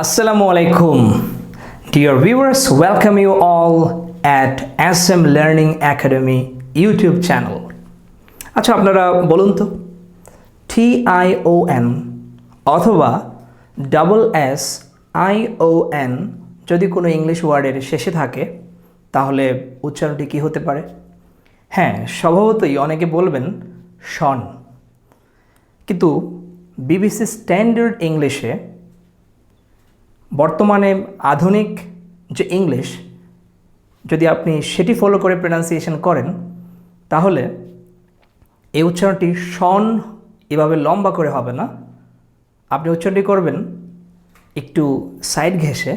Assalamu alaikum. Dear viewers, welcome you all at SM Learning Academy YouTube channel. আচ্ছা আপনারা বলুন তো TION অথবা SSION যদি কোনো ইংলিশ ওয়ার্ডের শেষে থাকে তাহলে উচ্চারণটি কি হতে পারে? হ্যাঁ, স্বভাবতই অনেকে বলবেন শন, কিন্তু BBC স্ট্যান্ডার্ড ইংলিশে বর্তমানে আধুনিক যে ইংলিশ যদি আপনি সেটি ফলো করে প্রনাউন্সিয়েশন করেন তাহলে এই উচ্চারণটি শন এভাবে লম্বা করে হবে না। আপনি উচ্চারণটি করবেন একটু সাইড ঘেঁষে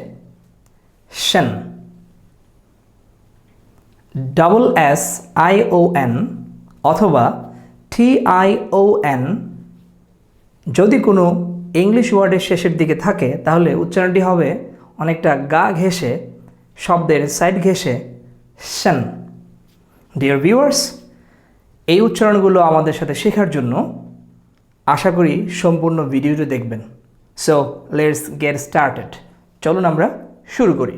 শন। SSION অথবা TION যদি কোনো ইংলিশ ওয়ার্ডের শেষের দিকে থাকে তাহলে উচ্চারণটি হবে অনেকটা গা ঘেঁষে, শব্দের সাইড ঘেঁষে শন। ডিয়ার ভিউয়ার্স, এই উচ্চারণগুলো আমাদের সাথে শেখার জন্য আশা করি সম্পূর্ণ ভিডিওটি দেখবেন। So let's get started. চলুন আমরা শুরু করি।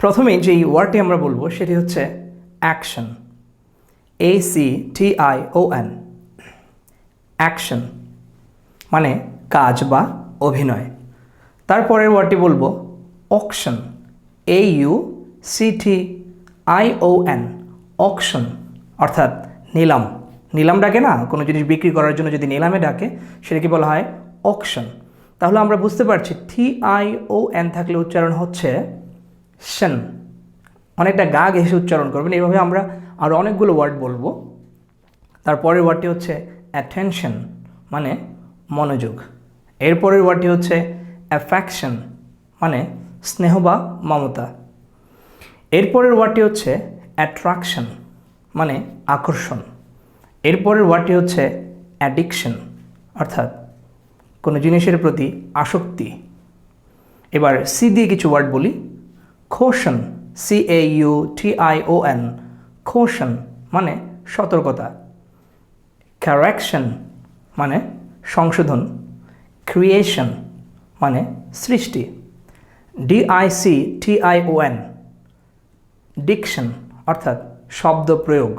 প্রথমে যেই ওয়ার্ডটি আমরা বলবো সেটি হচ্ছে অ্যাকশন। ACTION, অ্যাকশন মানে কাজ বা অভিনয়। তারপরের ওয়ার্ডটি বলবো অকশন। AUCTION, অকশন অর্থাৎ নিলাম। নিলাম ডাকে না, কোনো জিনিস বিক্রি করার জন্য যদি নিলামে ডাকে সেটাকে বলা হয় অকশন। তাহলে আমরা বুঝতে পারছি TION থাকলে উচ্চারণ হচ্ছে শন, অনেকটা গা ঘেঁষে উচ্চারণ করবেন। এইভাবে আমরা আরও অনেকগুলো ওয়ার্ড বলবো। তারপরের ওয়ার্ডটি হচ্ছে অ্যাটেনশন মানে মনোযোগ। এরপরের ওয়ার্ডটি হচ্ছে অ্যাফেকশন মানে স্নেহ বা মমতা। এরপরের ওয়ার্ডটি হচ্ছে অ্যাট্রাকশন মানে আকর্ষণ। এরপরের ওয়ার্ডটি হচ্ছে অ্যাডিকশন অর্থাৎ কোনো জিনিসের প্রতি আসক্তি। এবার সি দিয়ে কিছু ওয়ার্ড বলি। খোশন, CAUTION, খোশন মানে সতর্কতা। কারেকশন মানে সংশোধন। ক্রিয়েশন মানে সৃষ্টি। DICTION, ডিকশন অর্থাৎ শব্দ প্রয়োগ।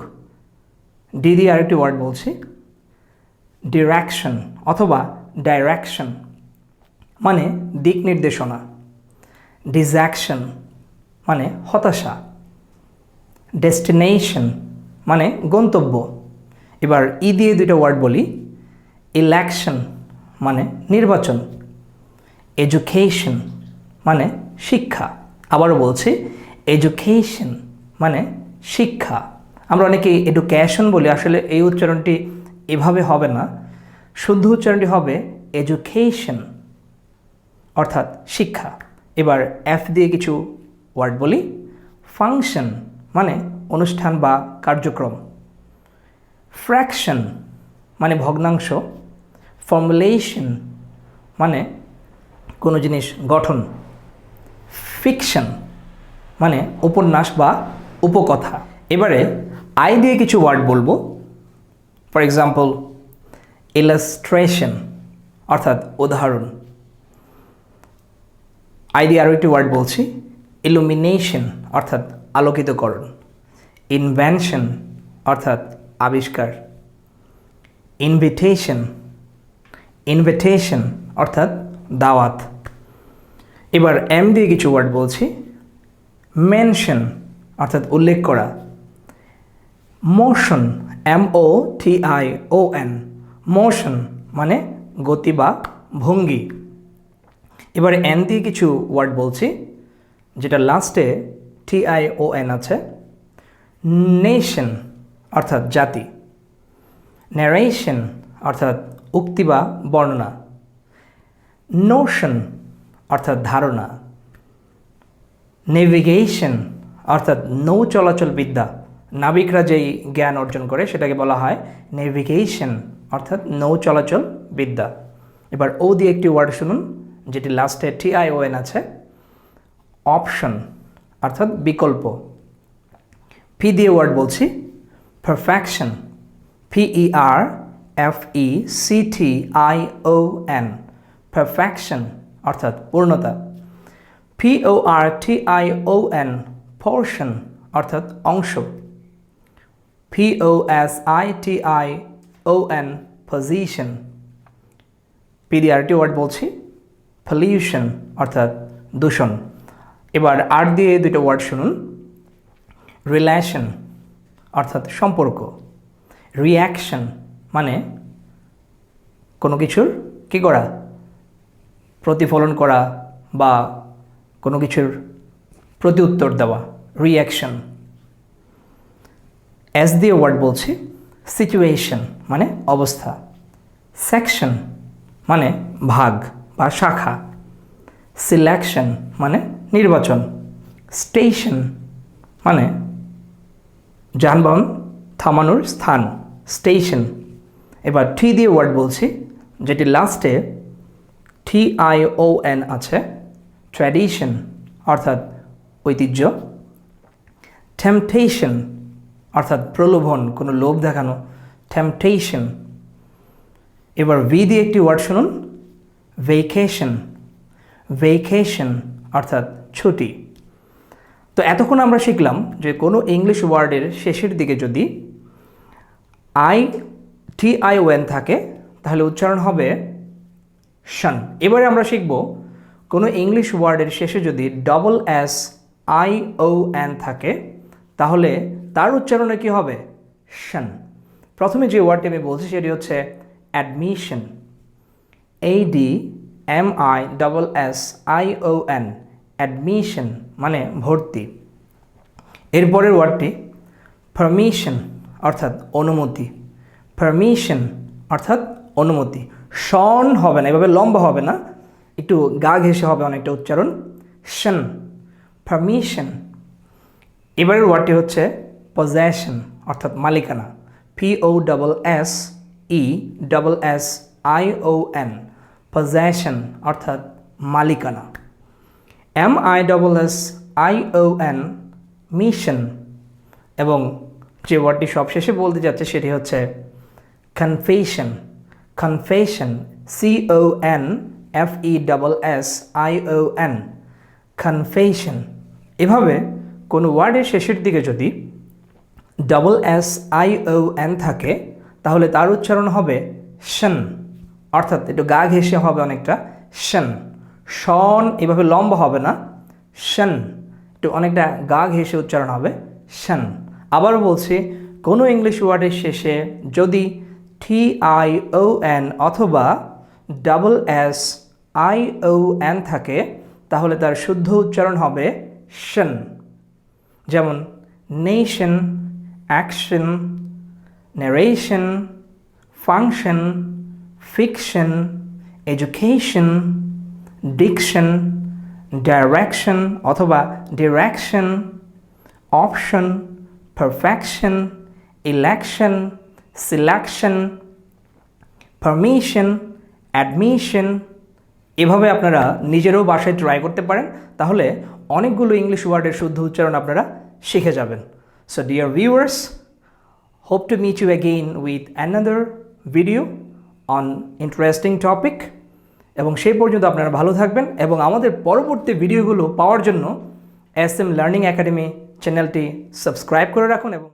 ডি দিয়ে আরেকটি ওয়ার্ড বলছি, ডিরেকশন অথবা ডাইরেকশন মানে দিক নির্দেশনা। ডিজ্যাকশন মানে হতাশা। ডেস্টিনেশন মানে গন্তব্য। এবার ই দিয়ে দুটো ওয়ার্ড বলি। ইলেকশন মানে নির্বাচন। এডুকেশন মানে শিক্ষা। আবারও বলছি, এডুকেশন মানে শিক্ষা। আমরা অনেকে এডুকেশন বলি, আসলে এই উচ্চারণটি এভাবে হবে না। শুদ্ধ উচ্চারণটি হবে এডুকেশন অর্থাৎ শিক্ষা। এবার এফ দিয়ে কিছু ওয়ার্ড বলি। ফাংশন মানে অনুষ্ঠান বা কার্যক্রম। ফ্র্যাকশন মানে ভগ্নাংশ। ফর্মুলেশন মানে কোনো জিনিস গঠন। ফিকশন মানে উপন্যাস বা উপকথা। এবারে আই দিয়ে কিছু ওয়ার্ড বলবো। ফর এক্সাম্পল ইলাস্ট্রেশন অর্থাৎ উদাহরণ। আই দিয়ে আরও একটি ওয়ার্ড বলছি। ইলুমিনেশন অর্থাৎ আলোকিতকরণ। ইনভেনশন অর্থাৎ আবিষ্কার। ইনভিটেশন অর্থাৎ দাওয়াত। এবার এম দিয়ে কিছু ওয়ার্ড বলছি। মেনশন অর্থাৎ উল্লেখ করা। মোশন, MOTION, মোশন মানে গতি বা ভঙ্গি। এবার এন দিয়ে কিছু ওয়ার্ড বলছি যেটা লাস্টে TION আছে। নেশন অর্থাৎ জাতি। ন্যারেশন অর্থাৎ উক্তি বা বর্ণনা। নোশন অর্থাৎ ধারণা। নেভিগেশন অর্থাৎ নৌ চলাচল বিদ্যা। নাবিকরা যেই জ্ঞান অর্জন করে সেটাকে বলা হয় নেভিগেশন অর্থাৎ নৌ চলাচল বিদ্যা। এবার ও দিয়ে একটি ওয়ার্ড শুনুন যেটি লাস্টে TION আছে। অপশন অর্থাৎ বিকল্প। পি দিয়ে ওয়ার্ড বলছি পারফেকশন। PERFECTION, পারফেকশন অর্থাৎ পূর্ণতা। PORTION portion অর্থাৎ অংশ। POSITION position। পি দিয়ে আরেকটি ওয়ার্ড বলছি, পলিউশন অর্থাৎ দূষণ। এবার আর দিয়ে দুটো ওয়ার্ড শুনুন, রিলেশন অর্থাৎ সম্পর্ক, রিঅ্যাকশন মানে কোনো কিছুর কী করা, প্রতিফলন করা বা কোনো কিছুর প্রতি উত্তর দেওয়া, রিঅ্যাকশন। এস দিয়ে ওয়ার্ড বলছি, সিচুয়েশন মানে অবস্থা, সেকশন মানে ভাগ বা শাখা, সিলেকশন মানে নির্বাচন, স্টেশন মানে যানবাহন থামানোর স্থান, স্টেশন। এবার টি দিয়ে ওয়ার্ড বলছি, যেটি লাস্টে TION আছে, ট্র্যাডিশন অর্থাৎ ঐতিহ্য, টেম্পটেশন অর্থাৎ প্রলোভন, কোনো লোভ দেখানো, টেম্পটেশন। এবার ভি দিয়ে একটি ওয়ার্ড শুনুন, ভেকেশন। ভেকেশন অর্থাৎ ছুটি। তো এতক্ষণ আমরা শিখলাম যে কোনো ইংলিশ ওয়ার্ডের শেষের দিকে যদি TION থাকে তাহলে উচ্চারণ হবে শন। এবারে আমরা শিখব কোনো ইংলিশ ওয়ার্ডের শেষে যদি SSION থাকে তাহলে তার উচ্চারণে কি হবে, শন। প্রথমে যে ওয়ার্ডটি আমি বলছি সেটি হচ্ছে অ্যাডমিশন, ADMISSION, অ্যাডমিশন মানে ভর্তি। এরপরের ওয়ার্ডটি পারমিশন অর্থাৎ অনুমতি, পারমিশন অর্থাৎ অনুমতি। শন হবে না, এভাবে লম্বা হবে না, একটু গা ঘেঁষে হবে অনেকটা উচ্চারণ, শন, পারমিশন। এবারের ওয়ার্ডটি হচ্ছে পজেশন অর্থাৎ মালিকানা, POSSESSION, পজেশন অর্থাৎ মালিকানা। MISSION, mission. এবং যে ওয়ার্ডটি সবশেষে বলতে যাচ্ছে সেটি হচ্ছে কনফেশন, কনফেশন, CONFESSION, কনফেশন। এভাবে কোনো ওয়ার্ডের শেষের দিকে যদি SSION থাকে তাহলে তার উচ্চারণ হবে শন, অর্থাৎ একটু গা ঘেঁষে হবে অনেকটা, শন। শন এভাবে লম্বা হবে না, শন, একটু অনেকটা গা ঘেঁষে উচ্চারণ হবে, শন। আবারও বলছি, কোনো ইংলিশ ওয়ার্ডের শেষে যদি TION অথবা SSION থাকে তাহলে তার শুদ্ধ উচ্চারণ হবে শন। যেমন nation, action, narration, function, fiction, education, diction, direction অথবা direction, option, perfection, election, selection, permission, admission। এভাবে আপনারা নিজেরও বাসায় ট্রাই করতে পারেন, তাহলে অনেকগুলো ইংলিশ ওয়ার্ডের শুদ্ধ উচ্চারণ আপনারা শিখে যাবেন। So dear viewers, hope to meet you again with another video on interesting topic। এবং সেই পর্যন্ত আপনারা ভালো থাকবেন এবং আমাদের পরবর্তী ভিডিওগুলো পাওয়ার জন্য SM লার্নিং একাডেমি চ্যানেলটি সাবস্ক্রাইব করে রাখুন এবং